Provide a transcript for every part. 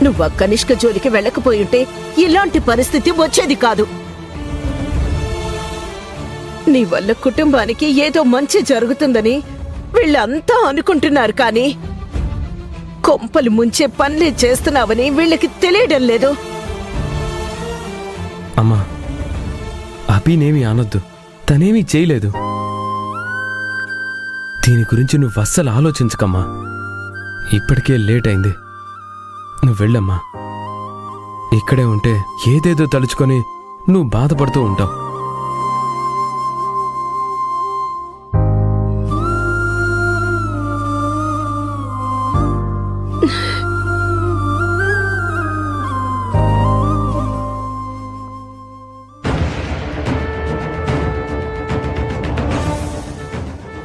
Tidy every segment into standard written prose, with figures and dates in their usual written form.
నువ్వు కనిష్క జోలికి వెళ్ళకపోయింటే ఇలాంటి పరిస్థితి వచ్చేది కాదు. నీ వల్ల కుటుంబానికి ఏదో మంచి జరుగుతుందని వీళ్ళంతా అనుకుంటున్నారు, కానీ కొంపలు ముంచే పనులే చేస్తున్నావని వీళ్ళకి తెలియడం లేదు. అమ్మా, అభినేమి అనొద్దు, తనేమీ చేయలేదు. దీని గురించి నువ్వు అస్సలు ఆలోచించకమ్మా. ఇప్పటికే లేట్ అయింది, నువ్వు వెళ్ళమ్మా. ఇక్కడే ఉంటే ఏదేదో తలుచుకొని నువ్వు బాధపడుతూ ఉంటావు.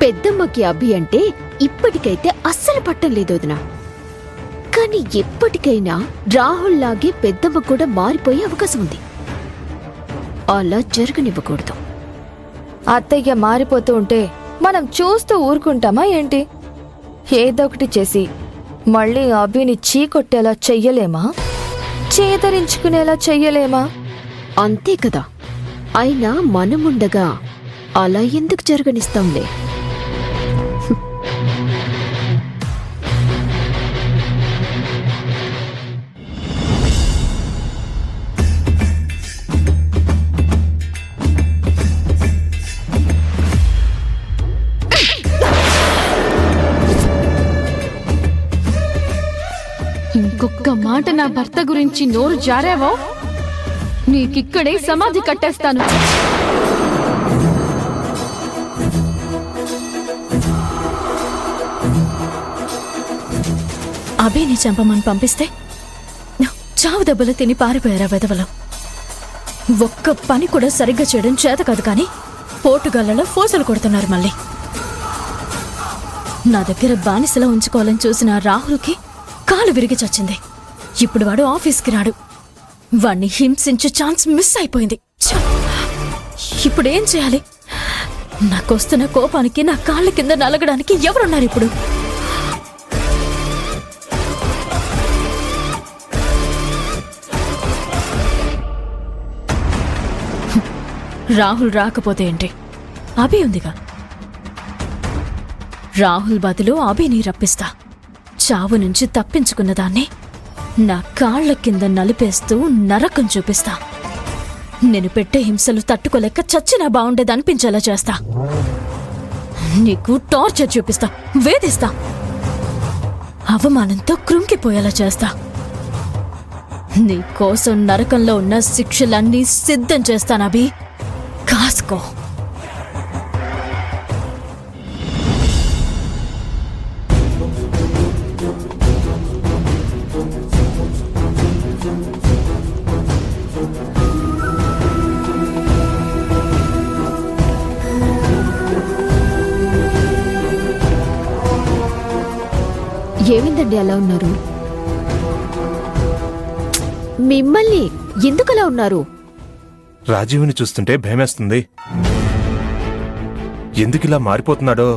పెద్దమ్మకి అభి అంటే ఇప్పటికైతే అస్సలు పట్టం లేదు వదినా. కానీ ఎప్పటికైనా రాహుల్ లాగే పెద్దమ్మ కూడా మారిపోయే అవకాశం ఉంది. అలా జరగనివ్వకూడదు. అత్తయ్య మారిపోతూ ఉంటే మనం చూస్తూ ఊరుకుంటామా ఏంటి? ఏదొకటి చేసి మళ్ళీ అభిని చీకొట్టేలా చెయ్యలేమా? చేదరించుకునేలా చెయ్యలేమా? అంతే కదా. అయినా మనముండగా అలా ఎందుకు జరగనిస్తాంలే. ఇంకొక్క మాట నా భర్త గురించి నోరు జారావో నీకిక్కడే సమాధి కట్టేస్తాను. అభిని చంపమని పంపిస్తే చావు దెబ్బలు తిని పారిపోయారా వెధవలో. ఒక్క పని కూడా సరిగ్గా చేయడం చేత కాదు, కానీ పోటుగాళ్లలో ఫోసలు కొడుతున్నారు మళ్ళీ. నా దగ్గర బానిసలా ఉంచుకోవాలని చూసిన రాహుల్కి కాలు విరిగి చచ్చింది. ఇప్పుడు వాడు ఆఫీస్కి రాడు. వాణ్ణి హింసించే ఛాన్స్ మిస్ అయిపోయింది. ఇప్పుడేం చేయాలి? నాకొస్తున్న కోపానికి నా కాళ్ళ కింద నలగడానికి ఎవరున్నారు ఇప్పుడు? రాహుల్ రాకపోతే ఏంటి, అభి ఉందిగా. రాహుల్ బదులు అభిని రప్పిస్తా. చావు నుంచి తప్పించుకున్న దాన్ని నా కాళ్ల కింద నలిపేస్తూ నరకం చూపిస్తా. నేను పెట్టే హింసలు తట్టుకోలేక చచ్చినా బాగుండేదనిపించేలా చేస్తా. నీకు టార్చర్ చూపిస్తా, వేధిస్తా, అవమానంతో కృంగిపోయేలా చేస్తా. నీ కోసం నరకంలో ఉన్న శిక్షలన్నీ సిద్ధం చేస్తానభి, కాసుకో. ఏమిందండి అలా ఉన్నారు? మిమ్మల్ని ఎందుకలా ఉన్నారు? రాజీవ్ని చూస్తుంటే భయమేస్తుంది. ఎందుకిలా మారిపోతున్నాడో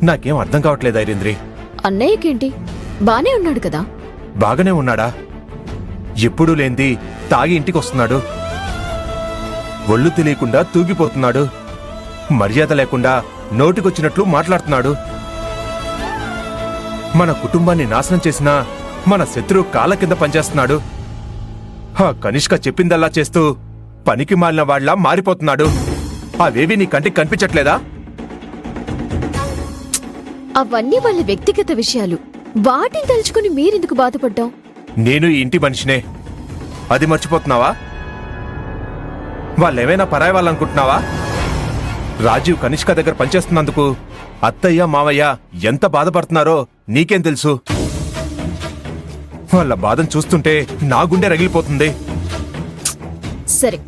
నాకేం అర్థం కావట్లేదు ఐరేంద్రి. అన్నయ్యకేంటి, బానే ఉన్నాడు కదా? బాగానే ఉన్నాడా? ఎప్పుడూ లేంది తాగి ఇంటికొస్తున్నాడు. ఒళ్ళు తెలియకుండా తూగిపోతున్నాడు. మర్యాద లేకుండా నోటికొచ్చినట్లు మాట్లాడుతున్నాడు. మన కుటుంబాన్ని నాశనం చేసినా మన శత్రువు కాళ్ళ కింద పనిచేస్తున్నాడు. ఆ కనిష్క చెప్పిందల్లా చేస్తూ పనికి మాలిన వాళ్ళ మారిపోతున్నాడు. అవేవి నీ కంటికి కనిపించట్లేదా? అవన్నీ వాళ్ళ వ్యక్తిగత విషయాలు. వాటిని తలుచుకుని మీరెందుకు బాధపడ్డాం? నేను ఈ ఇంటి మనిషినే, అది మర్చిపోతున్నావా? వాళ్ళేమైనా పరాయి వాళ్ళనుకుంటున్నావా? రాజీవ్ కనిష్క దగ్గర పనిచేస్తున్నందుకు అత్తయ్య మావయ్య ఎంత బాధపడుతున్నారో నీకేం తెలుసు? వాళ్ళ బాధను చూస్తుంటే నా గుండె రగిలిపోతుంది. సరే,